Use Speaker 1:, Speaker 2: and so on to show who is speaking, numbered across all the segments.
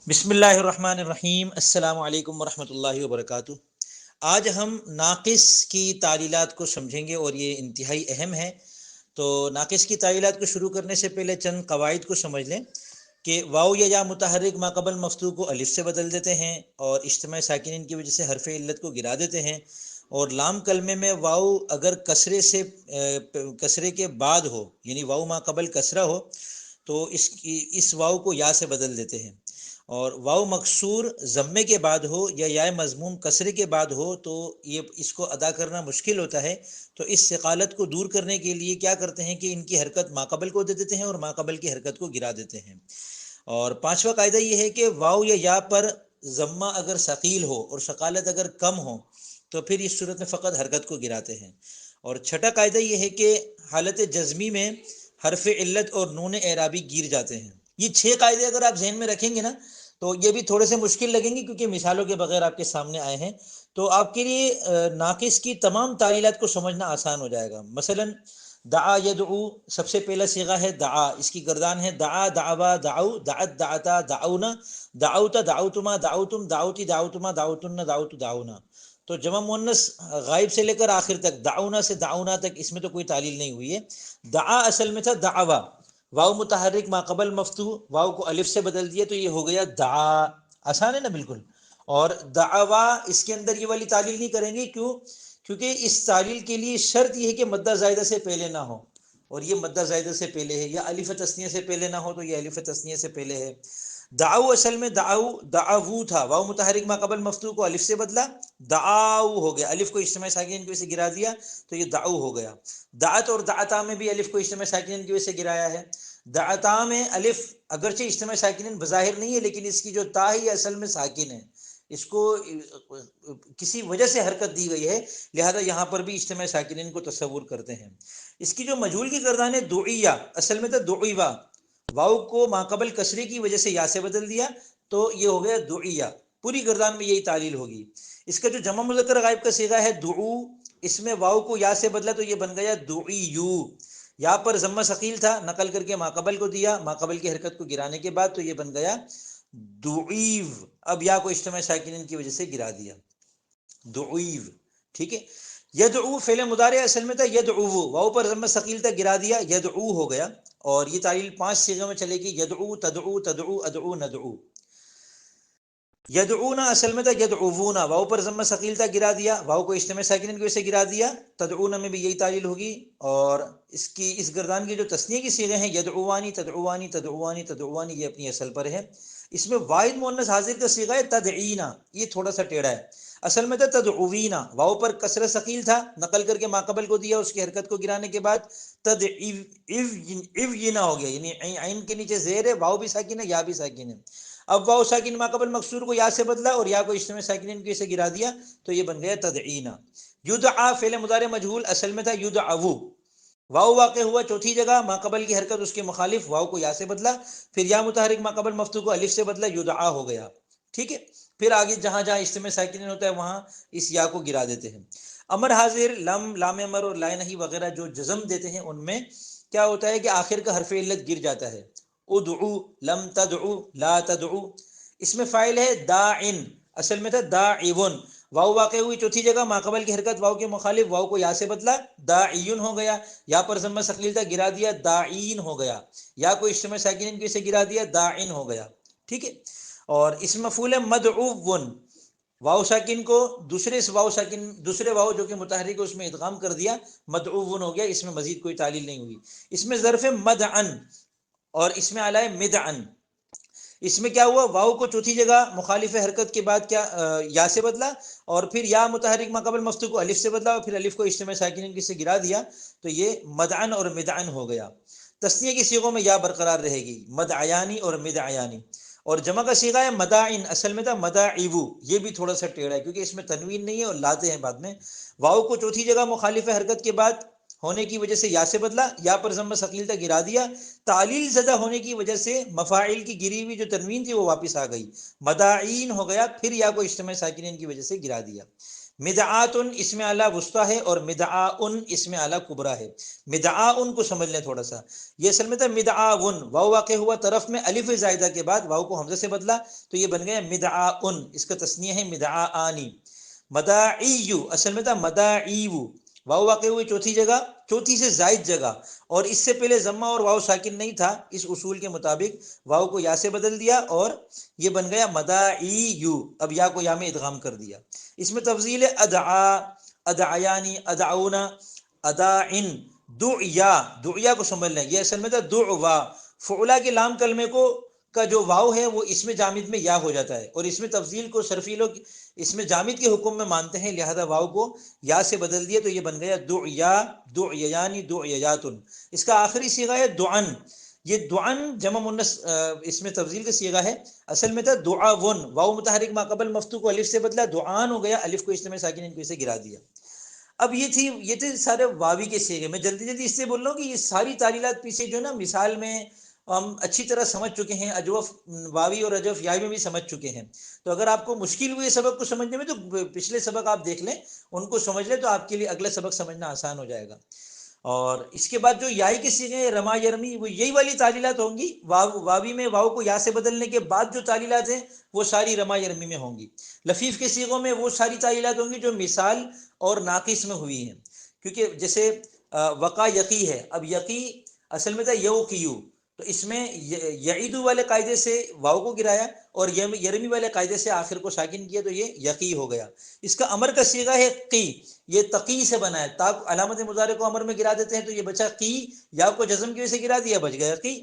Speaker 1: بسم اللہ الرحمن الرحیم، السلام علیکم ورحمۃ اللہ وبرکاتہ۔ آج ہم ناقص کی تعلیلات کو سمجھیں گے اور یہ انتہائی اہم ہے۔ تو ناقص کی تعلیلات کو شروع کرنے سے پہلے چند قواعد کو سمجھ لیں کہ واو یا متحرک ما قبل مفتوح کو الف سے بدل دیتے ہیں اور اجتماع ساکنین کی وجہ سے حرف علت کو گرا دیتے ہیں، اور لام کلمے میں واو اگر کسرے کے بعد ہو، یعنی واو ما قبل کسرہ ہو تو اس واو کو یا سے بدل دیتے ہیں، اور واو مکسور ضمے کے بعد ہو یا یا مضموم کسرے کے بعد ہو تو یہ اس کو ادا کرنا مشکل ہوتا ہے۔ تو اس ثقالت کو دور کرنے کے لیے کیا کرتے ہیں کہ ان کی حرکت ماقبل کو دے دیتے ہیں اور ماقبل کی حرکت کو گرا دیتے ہیں۔ اور پانچواں قاعدہ یہ ہے کہ واو یا پر ضمہ اگر ثقیل ہو اور ثقالت اگر کم ہو تو پھر اس صورت میں فقط حرکت کو گراتے ہیں۔ اور چھٹا قاعدہ یہ ہے کہ حالت جزمی میں حرف علت اور نون اعرابی گر جاتے ہیں۔ یہ 6 قاعدے اگر آپ ذہن میں رکھیں گے نا تو یہ بھی تھوڑے سے مشکل لگیں گے کیونکہ مثالوں کے بغیر آپ کے سامنے آئے ہیں، تو آپ کے لیے ناقص کی تمام تعلیلات کو سمجھنا آسان ہو جائے گا۔ مثلا دعا یدعو سب سے پہلا صیغہ ہے دعا، اس کی گردان ہے دعا دعوا دعو دعت دعتا دعونا دعوت دعوتما دعوتم دعوتی دعوتما دعوتن دعوت دعونا۔ تو جمع مؤنث غائب سے لے کر آخر تک دعونا سے دعونا تک اس میں تو کوئی تعلیل نہیں ہوئی ہے۔ دعا اصل میں تھا دعوا، واو متحرک ما قبل مفتوح، واو کو الف سے بدل دیا تو یہ ہو گیا دعا۔ آسان ہے نا بالکل۔ اور دعوا اس کے اندر یہ والی تعلیل نہیں کریں گے، کیونکہ اس تعلیل کے لیے شرط یہ ہے کہ مدہ زائدہ سے پہلے نہ ہو، اور یہ مدہ زائدہ سے پہلے ہے، یا الف تثنیہ سے پہلے نہ ہو تو یہ الف تثنیہ سے پہلے ہے۔ دعو اصل میں دعو تھا، واو متحرک ما قبل مفتوح کو الف سے بدلا، دعاو ہو گیا، الف کو اجتماع ساکنین کی وجہ سے گرا دیا تو یہ دعو ہو گیا۔ دعت اور دعتا میں بھی الف کو اجتماع ساکنین کی وجہ سے گرایا ہے۔ دعتا میں الف اگرچہ اجتماع ساکنین بظاہر نہیں ہے لیکن اس کی جو تا ہے یہ اصل میں ساکن ہے، اس کو کسی وجہ سے حرکت دی گئی ہے، لہذا یہاں پر بھی اجتماع ساکنین کو تصور کرتے ہیں۔ اس کی جو مجہول کی گردان ہے دعیہ، اصل میں تھا دعیوا، واو کو ماقبل کسرے کی وجہ سے یا سے بدل دیا تو یہ ہو گیا دعیہ، پوری گردان میں یہی تعلیل ہوگی۔ اس کا جو جمع مذکر غائب کا صیغہ ہے دعو، اس میں واو کو یا سے بدلا تو یہ بن گیا دعیو، یا پر ضمہ ثقیل تھا نقل کر کے ماقبل کو دیا، ماقبل کی حرکت کو گرانے کے بعد تو یہ بن گیا دعیو، اب یا کو اجتماع ساکنین کی وجہ سے گرا دیا دعیو، ٹھیک ہے۔ یدعو فعل مضارع اصل میں تھا یدعو، واو پر ضمہ ثقیل تھا گرا دیا یدعو ہو گیا، اور یہ تعلیل 5 صیغوں میں چلے گی، یدعو تدعو تدعو ادعو ندعو۔ یدعونا اصل میں تھا یدعوونا، واو پر ضمہ ثقیل تھا گرا دیا، واو کو اجتماع ساکنین کی وجہ سے گرا دیا، تدعونا میں بھی یہی تعلیل ہوگی۔ اور اس گردان کی جو تثنیہ کی صیغے ہیں یدعوانی تدعوانی تدعوانی تدعوانی، یہ اپنی اصل پر ہے۔ اس میں واحد مؤنث حاضر کا صیغہ ہے تدعینا، یہ تھوڑا سا ٹیڑھا ہے، اصل میں تھا تدعوینا، واو پر کسرہ ثقیل تھا نقل کر کے ماقبل کو دیا، اس کی حرکت کو گرانے کے بعد تدعینا ہو گیا، یعنی عین کے نیچے زیر ہے، واو بھی ساکن ہے یا بھی ساکن ہے۔ اب واو ساکن ماقبل مکسور کو یا سے بدلا اور یا کو اجتماع ساکنین کی سے گرا دیا تو یہ بن گیا تدعینا۔ یدعا فعل مضارع مجہول اصل میں تھا یدعو، واو واقع ہوا چوتھی جگہ، ماقبل کی حرکت اس کے مخالف، واو کو یا سے بدلا، پھر یا متحرک ماقبل مفتوح کو الف سے بدلا، یدعا ہو گیا، ٹھیک ہے۔ پھر آگے جہاں جہاں اجتماع ساکنین ہوتا ہے وہاں اس یا کو گرا دیتے ہیں۔ امر حاضر، لم، لام امر اور لا نہیں وغیرہ جو جزم دیتے ہیں ان میں کیا ہوتا ہے کہ آخر کا حرف علت گر جاتا ہے، ادعو، لم تدعو، لا تدعو۔ اس میں فاعل ہے داعن، اصل میں تھا داعون، واو واقع ہوئی چوتھی جگہ، ماقبل کی حرکت واو کے مخالف، واو کو یا سے بدلا داعین ہو گیا، یا پر ضمہ ثقیل تھا گرا دیا داعین ہو گیا، یا کو اجتماع ساکنین کی سے گرا دیا داعن ہو گیا، ٹھیک ہے۔ اور اس مفعول ہے مدعون، واو ساکن کو دوسرے واو جو کہ متحرک ہے اس میں ادغام کر دیا، مدعون ہو گیا، اس میں مزید کوئی تعلیل نہیں ہوئی۔ اس میں ظرف مدعن اور اس میں اعلی مدعن، اس میں کیا ہوا، واو کو چوتھی جگہ مخالف حرکت کے بعد کیا یا سے بدلا، اور پھر یا متحرک ماقبل مفتوح کو الف سے بدلا، اور پھر الف کو اجتماع ساکنین کی سے گرا دیا تو یہ مدعن اور مدعن ہو گیا۔ تثنیہ کی صیغوں میں یا برقرار رہے گی، مدعیانی اور مدعیانی۔ اور جمع کا صیغہ ہے مداعن، اصل میں تھا مداعیبو، یہ بھی تھوڑا سا ٹیڑھا ہے کیونکہ اس میں تنوین نہیں ہے اور لاتے ہیں بعد میں، واو کو چوتھی جگہ مخالف حرکت کے بعد ہونے کی وجہ سے یا سے بدلا، یا پر ضمہ ثقیل تھا گرا دیا، تعلیل زدہ ہونے کی وجہ سے مفاعل کی گری ہوئی جو تنوین تھی وہ واپس آ گئی، مداعین ہو گیا، پھر یا کو اجتماع ساکنین کی وجہ سے گرا دیا۔ مدعاتن اسم اعلیٰ وسطیٰ ہے اور مدعاؤن اسم اعلیٰ کبریٰ ہے. مدعاؤن کو سمجھ لیں تھوڑا سا، یہ اصل میں تھا مدعاون، واو واقع ہوا طرف میں الف زائدہ کے بعد، واو کو حمزہ سے بدلا تو یہ بن گیا مدعاؤن، اس کا تثنیہ ہے مدعاانی. مداعیو اصل میں تھا مداعیو، واو واقع ہوئی چوتھی جگہ، چوتھی سے زائد جگہ، اور اس سے پہلے ضمہ اور واو ساکن نہیں تھا، اس اصول کے مطابق واو کو یا سے بدل دیا اور یہ بن گیا مداعیو، اب یا کو یا میں ادغام کر دیا. اس میں تفضیل ہے ادعا، ادعیانی، ادعونا، اداعن، دعیا، دعیا کو سمجھ لیں، یہ اصل میں تھا دعوا. فعلا کے لام کلمے کو کا جو واو ہے وہ اس میں جامد میں یا ہو جاتا ہے، اور اس میں تفضیل کو صرفی لوگ اس میں جامد کے حکم میں مانتے ہیں، لہذا واو کو یا سے بدل دیا تو یہ بن گیا دعیا، دعیانی، دعیاتن. اس کا آخری صیغہ ہے دعن، یہ دعن جمع مؤنث اس میں تفضیل کا صیغہ ہے، اصل میں تھا دعاون، واو متحرک ما قبل مفتوح کو الف سے بدلا، دعان ہو گیا، الف کو اجتماع ساکن کو اسے گرا دیا. اب یہ تھے سارے واوی کے صیغے. میں جلدی جلدی اس سے بول رہا ہوں کہ یہ ساری تعلیلات پیچھے جو نا مثال میں ہم اچھی طرح سمجھ چکے ہیں، اجوف واوی اور اجوف یائی میں بھی سمجھ چکے ہیں. تو اگر آپ کو مشکل ہوئی سبق کو سمجھنے میں تو پچھلے سبق آپ دیکھ لیں، ان کو سمجھ لیں تو آپ کے لیے اگلا سبق سمجھنا آسان ہو جائے گا. اور اس کے بعد جو یائی کے صیغے رما یرمی، وہ یہی والی تعلیلات ہوں گی. واوی میں واو کو یا سے بدلنے کے بعد جو تعلیلات ہیں وہ ساری رما یرمی میں ہوں گی. لفیف کے صیغوں میں وہ ساری تعلیلات ہوں گی جو مثال اور ناقص میں ہوئی ہیں، کیونکہ جیسے وقع یقی ہے، اب یقی اصل میں تھا یوقیو، تو اس میں یعیدو والے قاعدے سے واو کو گرایا اور یرمی والے قاعدے سے آخر کو ساکن کیا تو یہ یقی ہو گیا. اس کا امر کا صیغہ ہے قی، یہ تقی سے بنا ہے، تا علامت مضارع کو امر میں گرا دیتے ہیں تو یہ بچا قی، یا کو جزم کی وجہ سے گرا دیا بچ گیا قی،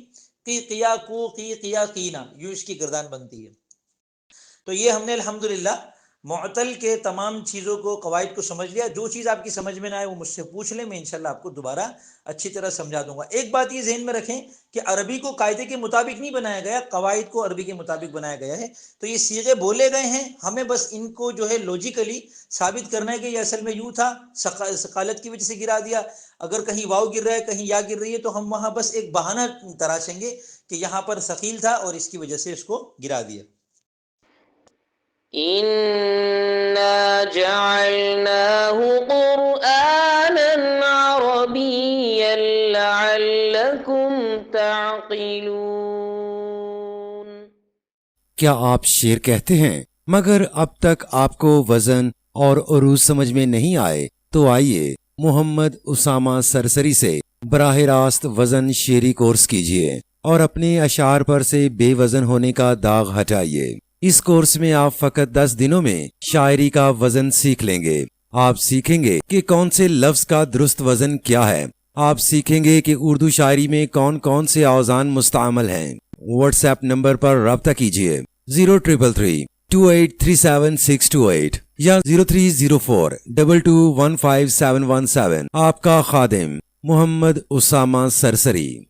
Speaker 1: قی قیا کو قی قیا قینا، یوں اس کی گردان بنتی ہے. تو یہ ہم نے الحمدللہ معطل کے تمام چیزوں کو، قواعد کو سمجھ لیا. جو چیز آپ کی سمجھ میں نہ آئے وہ مجھ سے پوچھ لیں، میں انشاءاللہ آپ کو دوبارہ اچھی طرح سمجھا دوں گا. ایک بات یہ ذہن میں رکھیں کہ عربی کو قاعدے کے مطابق نہیں بنایا گیا، قواعد کو عربی کے مطابق بنایا گیا ہے. تو یہ صیغے بولے گئے ہیں، ہمیں بس ان کو جو ہے لوجیکلی ثابت کرنا ہے کہ یہ اصل میں یوں تھا، ثقالت کی وجہ سے گرا دیا. اگر کہیں واو گر رہا ہے کہیں یا گر رہی ہے تو ہم وہاں بس ایک بہانہ تراشیں گے کہ یہاں پر ثقیل تھا اور اس کی وجہ سے اس کو گرا دیا.
Speaker 2: إنا جعلناه قرآنا عربيا لعلكم تعقلون.
Speaker 3: کیا آپ شعر کہتے ہیں مگر اب تک آپ کو وزن اور عروض سمجھ میں نہیں آئے؟ تو آئیے محمد اسامہ سرسری سے براہ راست وزن شعری کورس کیجیے اور اپنے اشعار پر سے بے وزن ہونے کا داغ ہٹائیے. اس کورس میں آپ فقط 10 دنوں میں شاعری کا وزن سیکھ لیں گے. آپ سیکھیں گے کہ کون سے لفظ کا درست وزن کیا ہے. آپ سیکھیں گے کہ اردو شاعری میں کون کون سے اوزان مستعمل ہیں. واٹس ایپ نمبر پر رابطہ کیجیے 0333283768 یا 030422151717. آپ کا خادم محمد اسامہ سرسری.